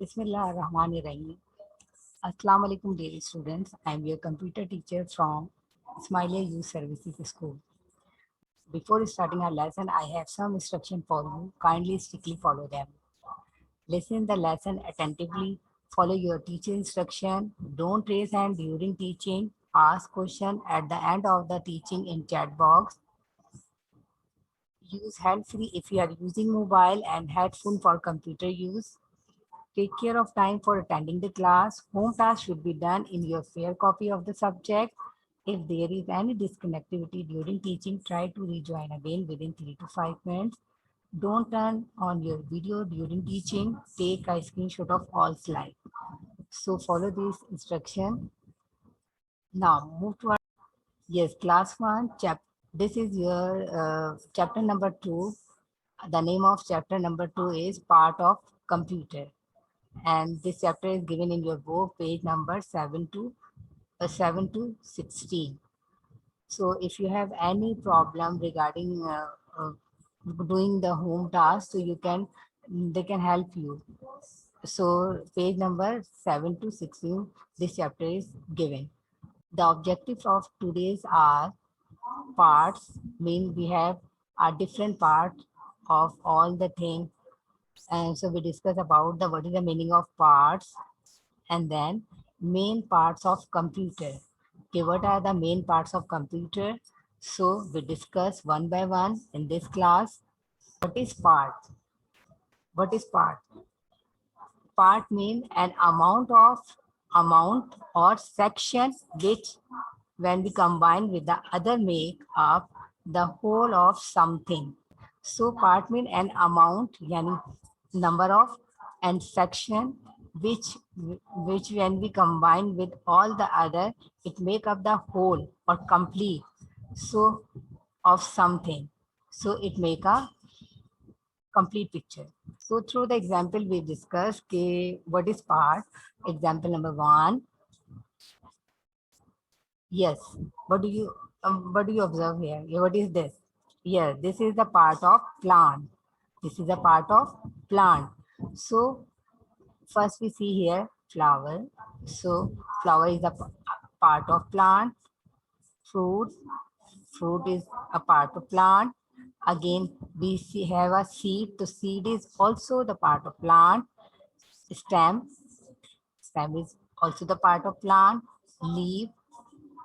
Bismillahirrahmanirrahim. Assalamu alaikum dear students. I am your computer teacher from Ismailia Youth Services School. Before starting our lesson, I have some instruction for you. Kindly strictly follow them. Listen the lesson attentively. Follow your teacher instruction. Don't raise hand during teaching. Ask question at the end of the teaching in chat box. Use hand free if you are using mobile and headphone for computer use. Take care of time for attending the class. Home task should be done in your fair copy of the subject. If there is any disconnectivity during teaching, try to rejoin again within 3 to 5 minutes. Don't turn on your video during teaching. Take a screenshot of all slides. So follow this instruction. Now move to our yes class 1 chapter. This is your chapter number 2. The name of chapter number 2 is part of computer. And this chapter is given in your book, page number 7 to 16. So if you have any problem regarding doing the home task, so they can help you. So page number 7 to 16, this chapter is given. The objectives of today's are parts, mean we have a different part of all the things. And so we discuss about what is the meaning of parts, and then main parts of computer. Okay, what are the main parts of computer? So we discuss one by one in this class. What is part? What is part? Part mean an amount or section which when we combine with the other make up the whole of something. So part mean an amount, yani number of, and section which when we combine with all the other, it make up the whole or complete. So of something. So it make a complete picture. So through the example we discussed what is part. Example number 1. Yes. What do you observe here? What is this? Here, this is the part of plant. This is a part of plant. So first we see here flower. So flower is a part of plant. Fruit. Fruit is a part of plant. Again, we have a seed. The seed is also the part of plant. Stem. Stem is also the part of plant. Leaf.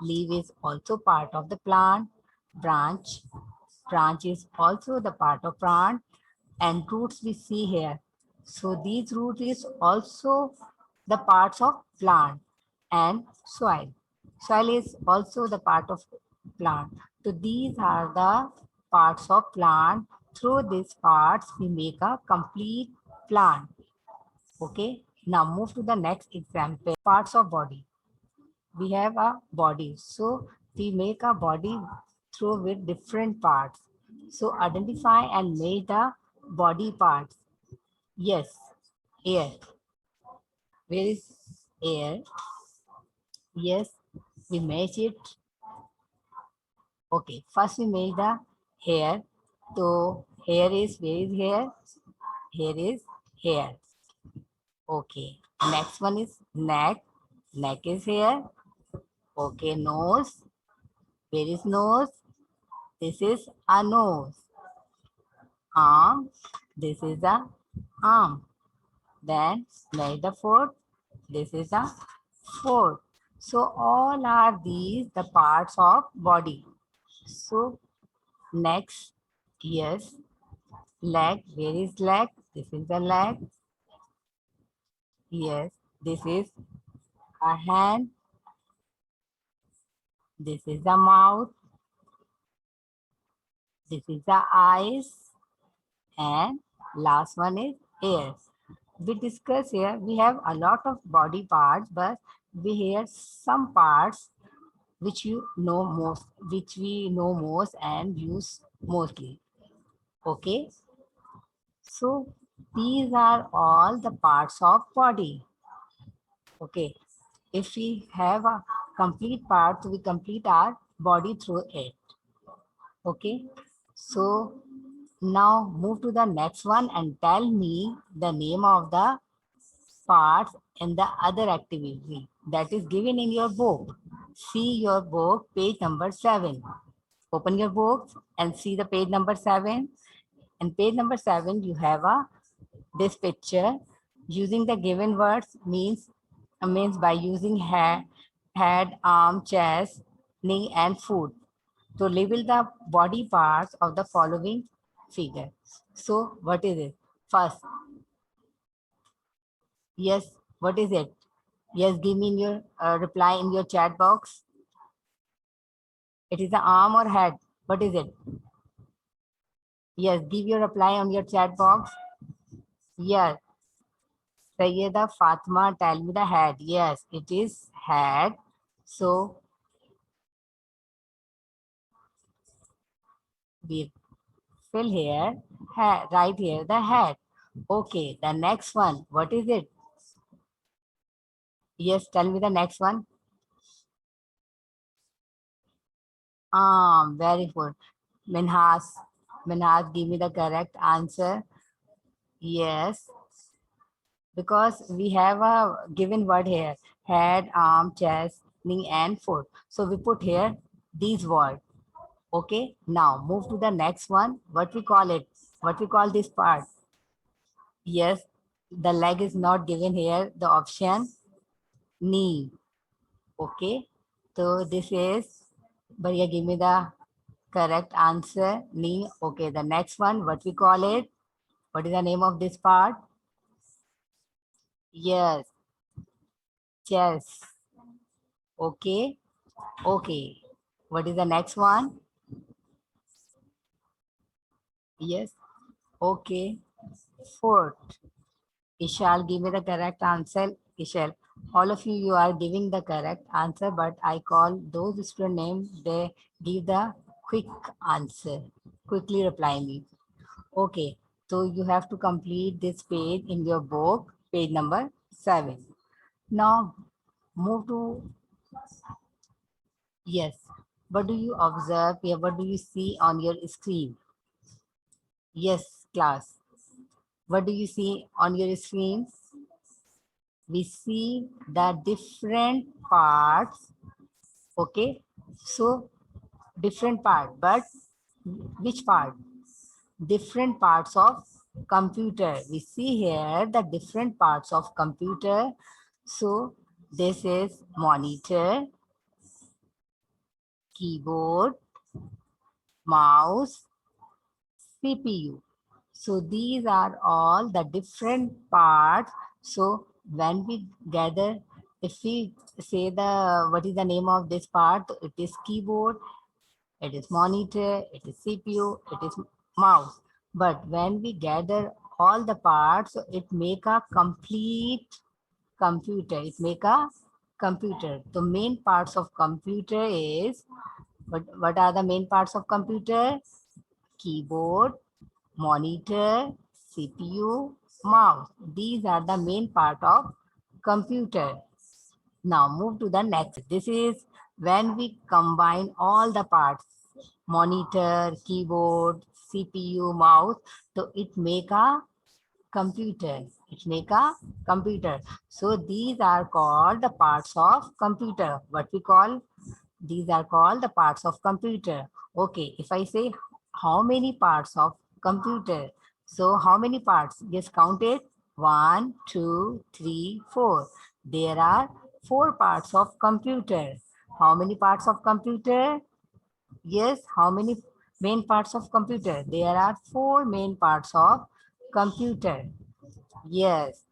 Leaf is also part of the plant. Branch. Branch is also the part of plant. And roots we see here. So these roots is also the parts of plant. And soil. Soil is also the part of plant. So these are the parts of plant. Through these parts, we make a complete plant. Okay. Now move to the next example. Parts of body. We have a body. So we make a body through with different parts. So identify and make the body parts. Yes, air. Where is air? Yes, we match it. Okay, first we make the hair. So hair is, where is hair? Here is hair. Okay, next one is neck. Neck is here. Okay, nose. Where is nose? This is a nose. Arm. This is a arm. Then make the foot. This is a foot. So all are these the parts of body. So next, yes, leg. Where is leg? This is the leg. Yes, this is a hand. This is the mouth. This is the eyes. And last one is ears. We discuss here, we have a lot of body parts, but we hear some parts which we know most and use mostly. Okay. So these are all the parts of body. Okay. If we have a complete part, we complete our body through it. Okay. So now move to the next one and tell me the name of the parts in the other activity that is given in your book. See your book, page number 7. Open your book and see the page number 7. And page number 7, you have this picture. Using the given words means by using head, arm, chest, knee, and foot to label the body parts of the following figure. So what is it? First, yes, what is it? Yes, give me your reply in your chat box. It is the arm or head. What is it? Yes, give your reply on your chat box. Yes. Sayyeda Fatima, tell me the head. Yes, it is head. So we fill here, head, right here, the head. Okay, the next one, what is it? Yes, tell me the next one. Very good. Minhas, give me the correct answer. Yes, because we have a given word here, head, arm, chest, knee, and foot. So we put here these words. Okay, now move to the next one. What we call it? What we call this part? Yes, the leg is not given here. The option knee. Okay, so this is, but yeah, give me the correct answer. Knee. Okay, the next one, what we call it? What is the name of this part? Yes, chest. Okay, okay. What is the next one? Yes, okay. Foot. Ishal, give me the correct answer. Ishal, all of you, you are giving the correct answer, but I call those student names, they give the quick answer. Quickly reply me. Okay, so you have to complete this page in your book, page number 7. Now, move to, yes, what do you observe here? What do you see on your screen? Yes, class. What do you see on your screen? We see the different parts. Okay, so different part, but which part? Different parts of computer. We see here the different parts of computer. So this is monitor, keyboard, mouse, CPU. So these are all the different parts. So when we gather, if we say the, what is the name of this part? It is keyboard, it is monitor, it is CPU, it is mouse. But when we gather all the parts, it make a complete computer. It make a computer. The main parts of computer is, what are the main parts of computer? Keyboard, monitor, CPU, mouse. These are the main part of computer. Now move to the next. This is when we combine all the parts, monitor, keyboard, CPU, mouse, so it make a computer. It make a computer. So these are called the parts of computer. What we call, these are called the parts of computer. Okay, if I say how many parts of computer, so how many parts? Just count it. 1, 2, 3, 4. There are 4 parts of computer. How many parts of computer? Yes, how many main parts of computer? There are 4 main parts of computer. Yes,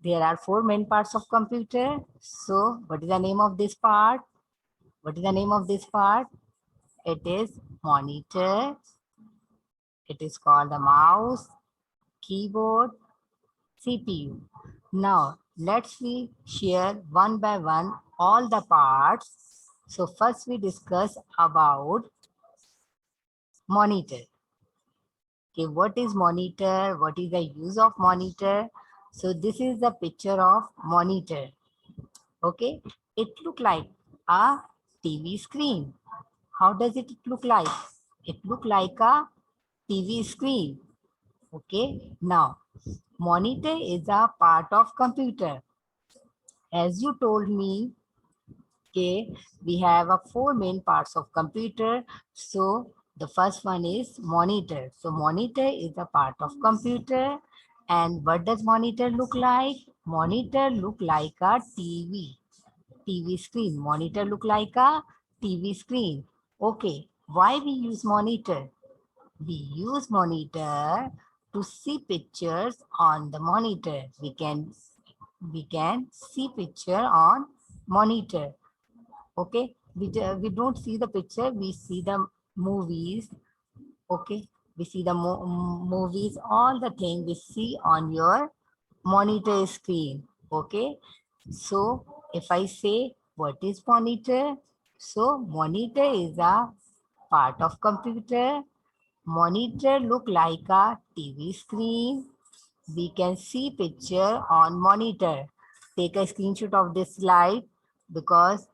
there are 4 main parts of computer. So what is the name of this part? What is the name of this part? It is monitor. It is called the mouse, keyboard, CPU. Now, let's we share one by one all the parts. So first we discuss about monitor. Okay, what is monitor? What is the use of monitor? So this is the picture of monitor. Okay, it look like a TV screen. How does it look like? It look like a TV screen. Okay, now monitor is a part of computer. As you told me, okay, we have a four main parts of computer. So the first one is monitor. So monitor is a part of computer. And what does monitor look like? Monitor look like a TV screen. Monitor look like a TV screen. Okay, why we use monitor? We use monitor to see pictures on the monitor. We can see picture on monitor. Okay, we don't see the picture, we see the movies. Okay, we see the movies, all the thing we see on your monitor screen. Okay, so if I say what is monitor, so monitor is a part of computer. Monitor look like a TV screen. We can see picture on monitor. Take a screenshot of this slide because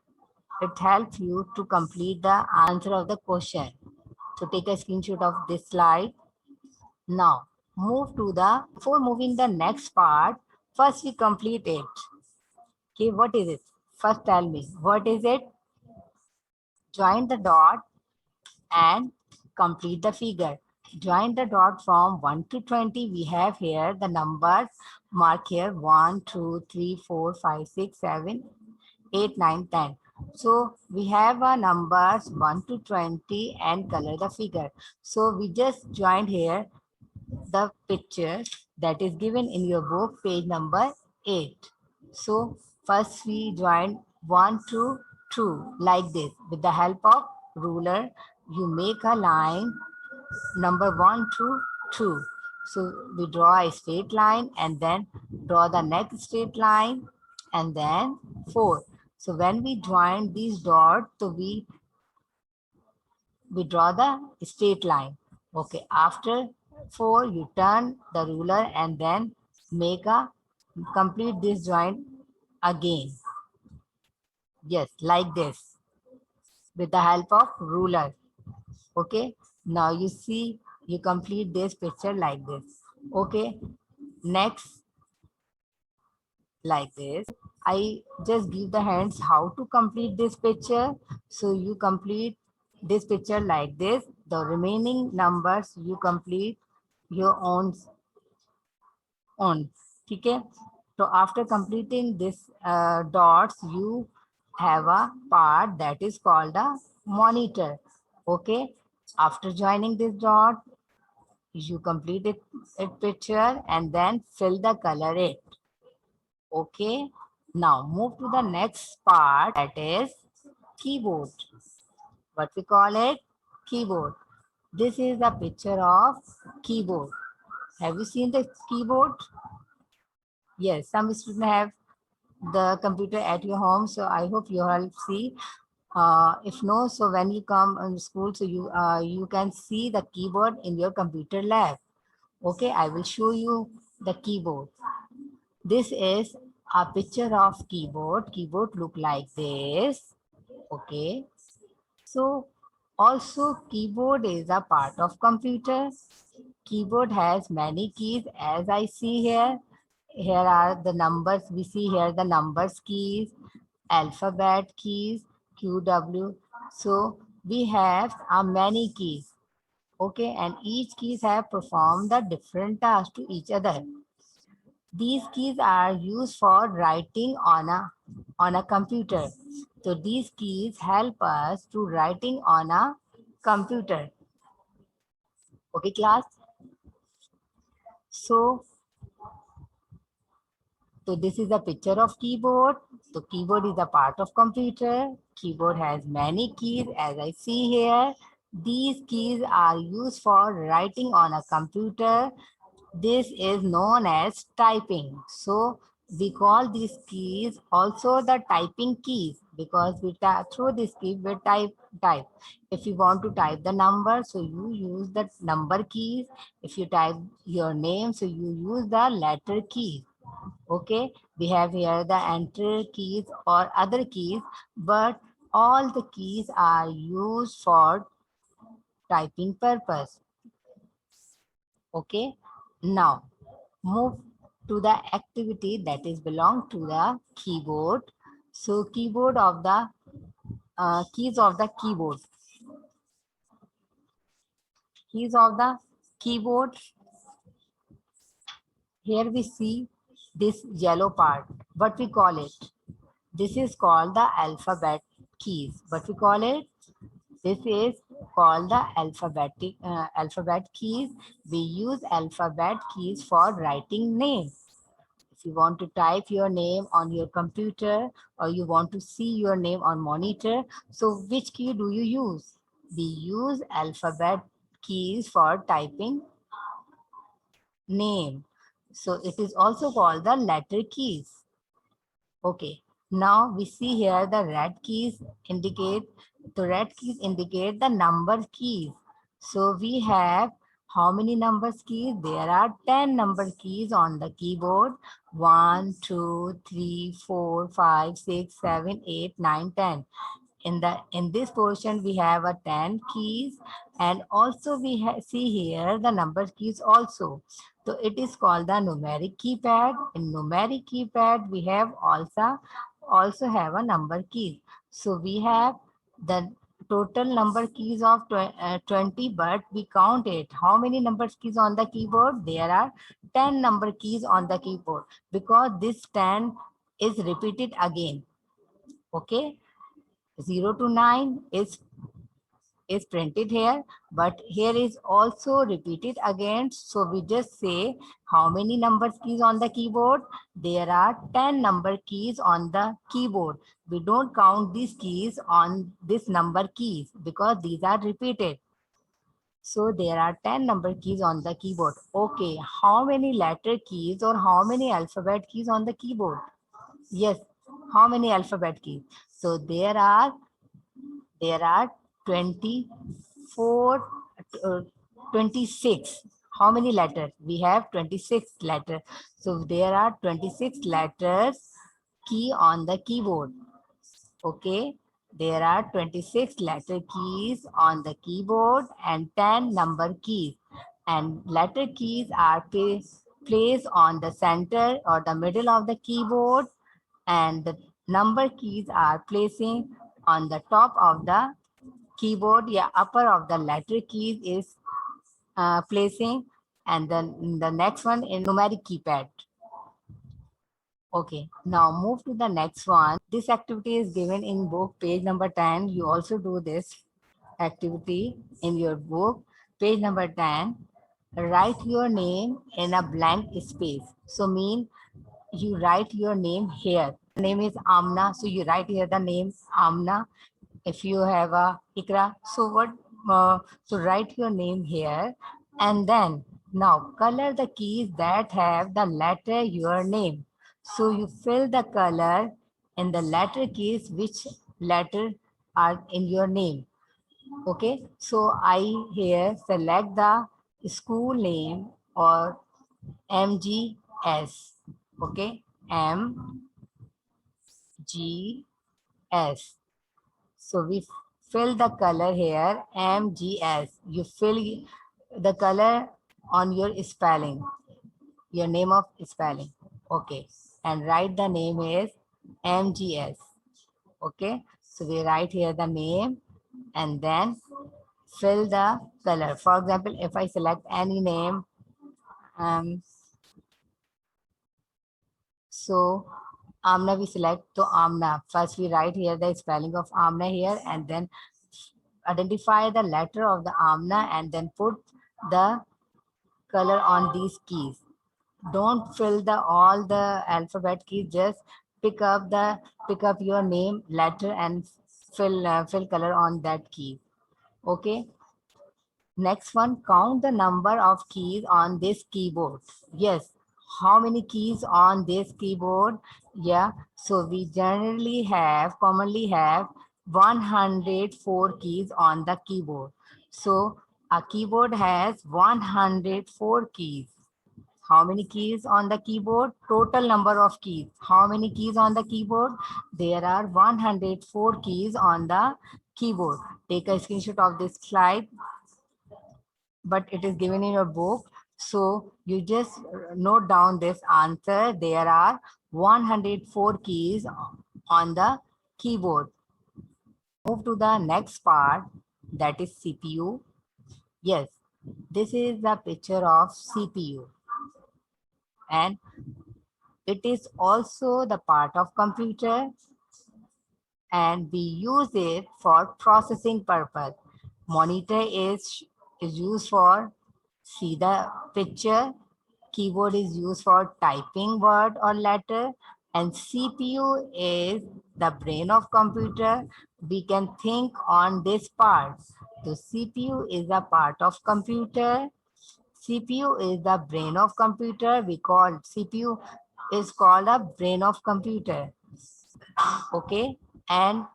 it helps you to complete the answer of the question. So take a screenshot of this slide. Now move to the, before moving the next part, first we complete it. Okay, what is it? First tell me, what is it? Join the dot and complete the figure. Join the dot from 1 to 20. We have here the numbers mark here 1, 2, 3, 4, 5, 6, 7, 8, 9, 10. So we have our numbers 1 to 20 and color the figure. So we just joined here the picture that is given in your book, page number 8. So first we join 1 to 2 like this. With the help of ruler, you make a line number 1 to 2. So we draw a straight line and then draw the next straight line and then 4. So when we join these dots, so we draw the straight line. Okay, after 4, you turn the ruler and then make a complete this joint again. Yes, like this with the help of ruler. Okay, now you see you complete this picture like this. Okay, next like this. I just give the hands how to complete this picture. So you complete this picture like this. The remaining numbers you complete your own. Okay. So after completing this dots, you have a part that is called a monitor. Okay. After joining this dot, you complete it picture and then fill the color it. Okay, now move to the next part, that is keyboard. What we call it? Keyboard. This is a picture of keyboard. Have you seen the keyboard? Yes, some students have the computer at your home, so I hope you all see. If no, so when you come in school, so you can see the keyboard in your computer lab. Okay, I will show you the keyboard. This is a picture of keyboard. Keyboard look like this. Okay. So also keyboard is a part of computer. Keyboard has many keys as I see here. Here are the numbers. We see here the numbers keys, alphabet keys, QW. So we have many keys. Okay. And each keys have performed the different tasks to each other. These keys are used for writing on a computer. So these keys help us to writing on a computer. Okay, class. So, so this is a picture of keyboard. So keyboard is a part of computer. Keyboard has many keys as I see here. These keys are used for writing on a computer. This is known as typing. So we call these keys also the typing keys because we through this key we type. If you want to type the number, so you use the number keys. If you type your name, so you use the letter keys. Okay, we have here the enter keys or other keys, but all the keys are used for typing purpose. Okay. Now move to the activity that is belong to the keyboard. So keyboard of the keys of the keyboard. Keys of the keyboard. Here we see this yellow part. What we call it? This is called the alphabet keys. What we call it? This is called the alphabet keys. We use alphabet keys for writing names. If you want to type your name on your computer or you want to see your name on monitor, so which key do you use? We use alphabet keys for typing name. So it is also called the letter keys. Okay, now we see here the red keys indicate the number keys. So we have how many numbers keys? There are 10 number keys on the keyboard. 1, 2, 3, 4, 5, 6, 7, 8, 9, 10. In this portion we have a 10 keys, and also we see here the number keys also. So it is called the numeric keypad. In numeric keypad we have also have a number key. So we have the total number keys of 20, but we count it. How many number keys on the keyboard? There are 10 number keys on the keyboard, because this 10 is repeated again. Okay, 0 to 9 is printed here, but here is also repeated again. So we just say how many number keys on the keyboard? There are 10 number keys on the keyboard. We don't count these keys on this number keys because these are repeated. So there are 10 number keys on the keyboard. Okay, how many letter keys or how many alphabet keys on the keyboard? Yes, how many alphabet keys? So there are 24, 26. How many letters? We have 26 letters. So there are 26 letters key on the keyboard. Okay. There are 26 letter keys on the keyboard and 10 number keys. And letter keys are placed on the center or the middle of the keyboard, and the number keys are placing on the top of the keyboard. Yeah, upper of the letter keys is placing, and then the next one is numeric keypad. Okay, now move to the next one. This activity is given in book page number 10. You also do this activity in your book, page number 10. Write your name in a blank space. So mean you write your name here. Name is Amna, so you write here the name Amna. If you have a Ikra, so so write your name here, and then now color the keys that have the letter your name. So you fill the color in the letter keys which letter are in your name. Okay, so I here select the school name or MGS. Okay, MGS. So we fill the color here, MGS. You fill the color on your spelling, your name of spelling. Okay, and write the name is MGS. Okay, so we write here the name and then fill the color. For example, if I select any name, so Amna we select to Amna. First we write here the spelling of Amna here, and then identify the letter of the Amna and then put the color on these keys. Don't fill the all the alphabet keys, just pick up your name letter and fill color on that key. Okay. Next one, count the number of keys on this keyboard. Yes, how many keys on this keyboard? Yeah, so we commonly have 104 keys on the keyboard. So a keyboard has 104 keys. How many keys on the keyboard? Total number of keys. How many keys on the keyboard? There are 104 keys on the keyboard. Take a screenshot of this slide, but it is given in your book. So you just note down this answer. There are 104 keys on the keyboard. Move to the next part, that is CPU. Yes, this is the picture of CPU, and it is also the part of computer, and we use it for processing purpose. Monitor is used for see the picture. Keyboard is used for typing word or letter, and CPU is the brain of computer. We can think on this part. The CPU is a part of computer. CPU is the brain of computer. We call CPU is called a brain of computer. Okay, and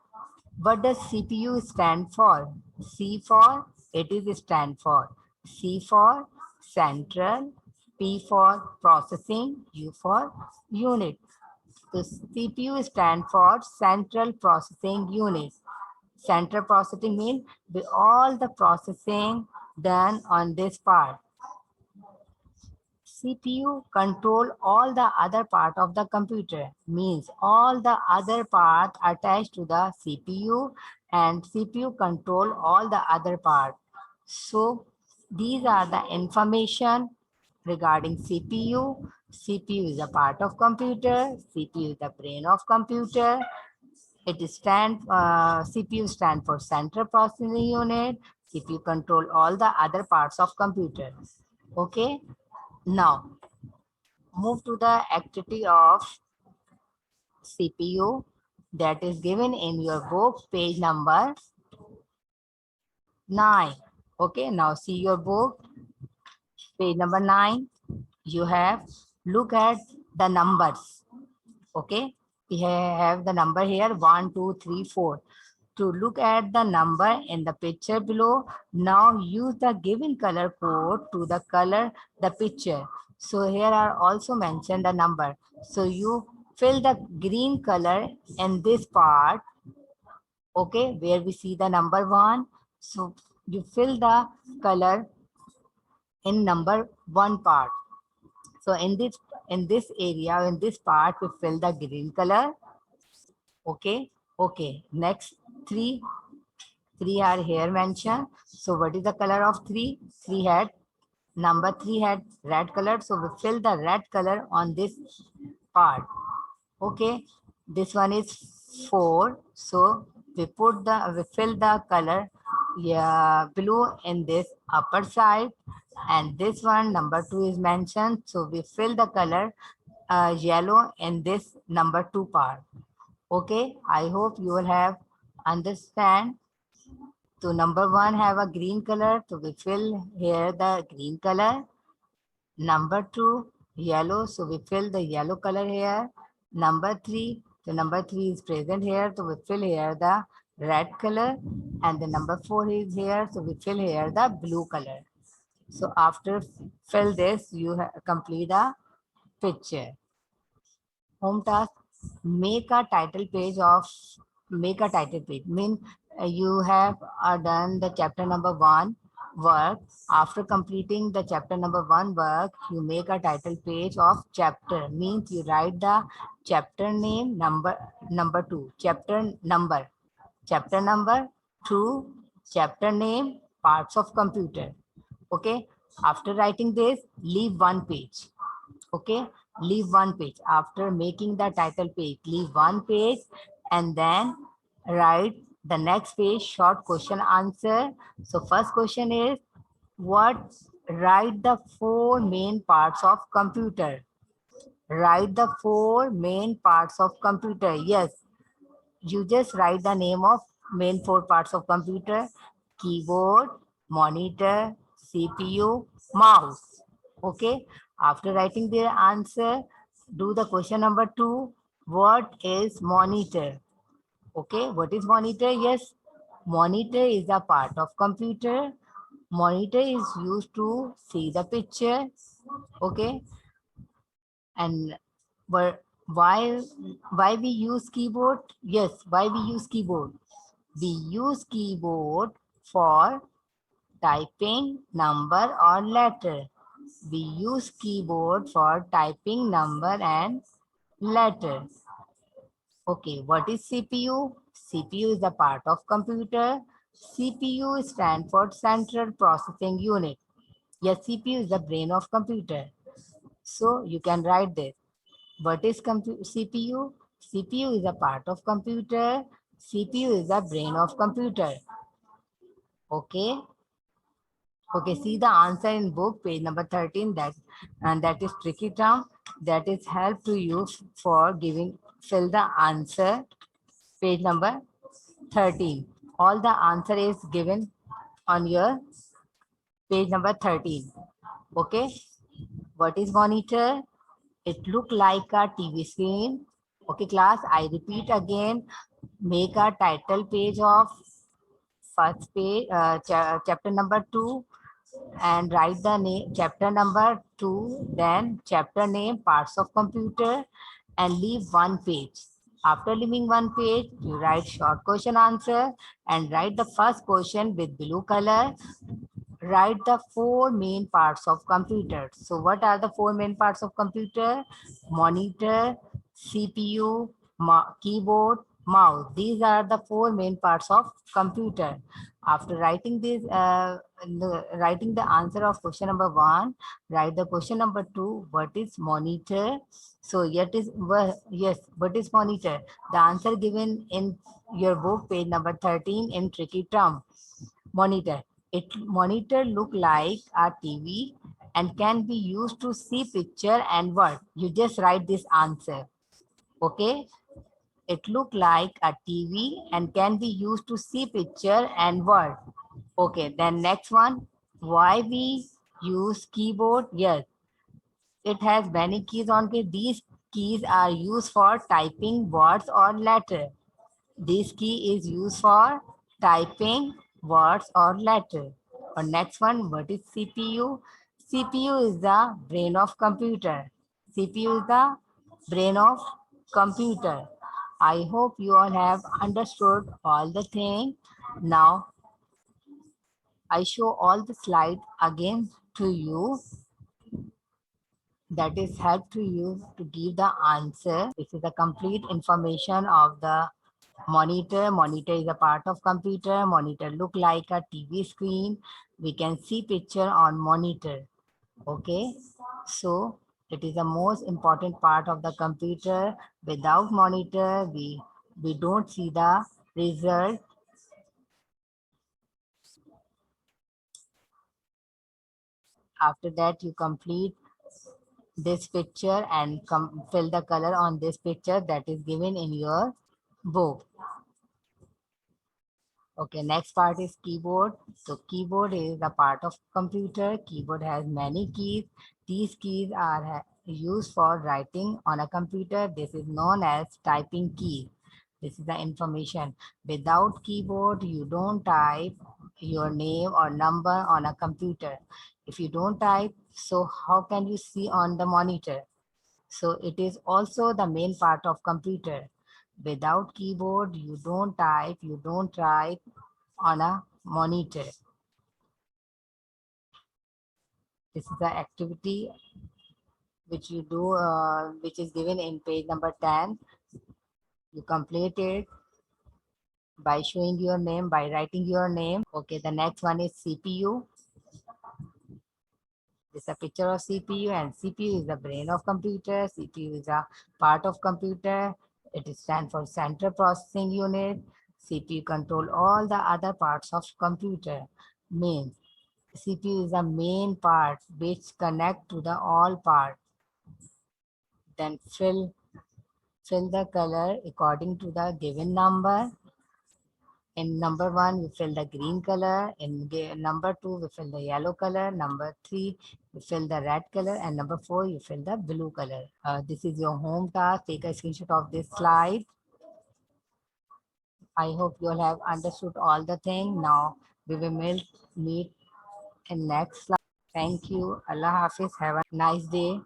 what does CPU stand for? C for, it is stand for C for central, P for processing, U for unit. The CPU stand for central processing unit. Central processing means all the processing done on this part. CPU control all the other part of the computer, means all the other part attached to the CPU, and CPU control all the other part. So these are the information regarding CPU. CPU is a part of computer. CPU is the brain of computer. CPU stand for central processing unit. CPU control all the other parts of computer. Okay. Now, move to the activity of CPU that is given in your book, page number 9. Okay, now see your book, page number 9. You have look at the numbers. Okay, we have the number here 1, 2, 3, 4. To look at the number in the picture below, now use the given color code to the color the picture. So here are also mentioned the number. So you fill the green color in this part, okay, where we see the number 1. So you fill the color in number 1 part. So in this area, in this part, we fill the green color. Okay, okay. Next three are here mentioned. So what is the color of 3? 3 had number 3 had red color. So we fill the red color on this part. Okay, this one is 4. So we fill the color, yeah, blue in this upper side, and this one number 2 is mentioned. So we fill the color yellow in this number 2 part. Okay, I hope you will have understand. So number 1 have a green color, so we fill here the green color. Number 2 yellow, so we fill the yellow color here. Number 3, the number 3 is present here, so we fill here the red color, and the number 4 is here, so we fill here the blue color. So after fill this, you complete a picture. Home task, make a title page mean you have done the chapter number 1 work. After completing the chapter number 1 work, you make a title page of chapter, means you write the chapter name, number 2, chapter number 2, chapter name, parts of computer. Okay, after writing this, leave one page. Okay, leave one page. After making the title page, leave one page, and then write the next page, short question answer. So first question is, write the 4 main parts of computer. Write the 4 main parts of computer. Yes, you just write the name of main 4 parts of computer: keyboard, monitor, CPU, mouse. Okay, after writing the answer, do the question number 2. What is monitor? Okay, what is monitor? Yes, monitor is a part of computer. Monitor is used to see the picture. Okay, and why why we use keyboard? Yes, why we use keyboard? We use keyboard for typing number or letter. We use keyboard for typing number and letter. Okay, what is CPU? CPU is a part of computer. CPU stands for Central Processing Unit. Yes, CPU is the brain of computer. So you can write this. What is CPU? CPU is a part of computer. CPU is the brain of computer. Okay. Okay, see the answer in book, page number 13, that is tricky term. That is help to you for giving, fill the answer, page number 13. All the answer is given on your page number 13. Okay, what is monitor? It look like a TV screen. Okay, class, I repeat again, make a title page of first page, chapter number 2, and write the name, chapter number 2, then chapter name, parts of computer, and leave one page. After leaving one page, you write short question answer and write the first question with blue color. Write the four main parts of computer. So what are the four main parts of computer? Monitor, CPU, keyboard, mouse. These are the four main parts of computer. After writing this, writing the answer of question number 1, write the question number 2. What is monitor? So yet is yes, what is monitor? The answer given in your book, page number 13, in tricky term. Monitor. Monitor look like a TV and can be used to see picture and word. You just write this answer. Okay. It look like a TV and can be used to see picture and word. Okay. Then next one. Why we use keyboard? Yes. It has many keys on it. These keys are used for typing words or letter. This key is used for typing words or letter. Or next one, what is CPU? CPU is the brain of computer. CPU is the brain of computer. I hope you all have understood all the thing. Now, I show all the slide again to you. That is help to you to give the answer. This is the complete information of the monitor. Monitor is a part of computer. Monitor look like a TV screen. We can see picture on monitor. Okay, so it is the most important part of the computer. Without monitor, we don't see the result. After that, you complete this picture and fill the color on this picture that is given in your book. Okay, next part is keyboard. So keyboard is a part of computer. Keyboard has many keys. These keys are used for writing on a computer. This is known as typing key. This is the information. Without keyboard, you don't type your name or number on a computer. If you don't type, so how can you see on the monitor? So it is also the main part of computer. Without keyboard, you don't type, you don't write on a monitor. This is the activity which you do, which is given in page number 10. You complete it by showing your name, by writing your name. Okay, the next one is CPU. This is a picture of CPU, and CPU is the brain of computer. CPU is a part of computer. It stands for Central Processing Unit. CPU control all the other parts of computer. Means CPU is the main part which connect to the all part. Then fill the color according to the given number. In number 1, we fill the green color. In number 2, we fill the yellow color. Number 3, you fill the red color. And number 4, you fill the blue color. This is your home task. Take a screenshot of this slide. I hope you all have understood all the thing. Now we will meet in next slide. Thank you. Allah Hafiz. Have a nice day.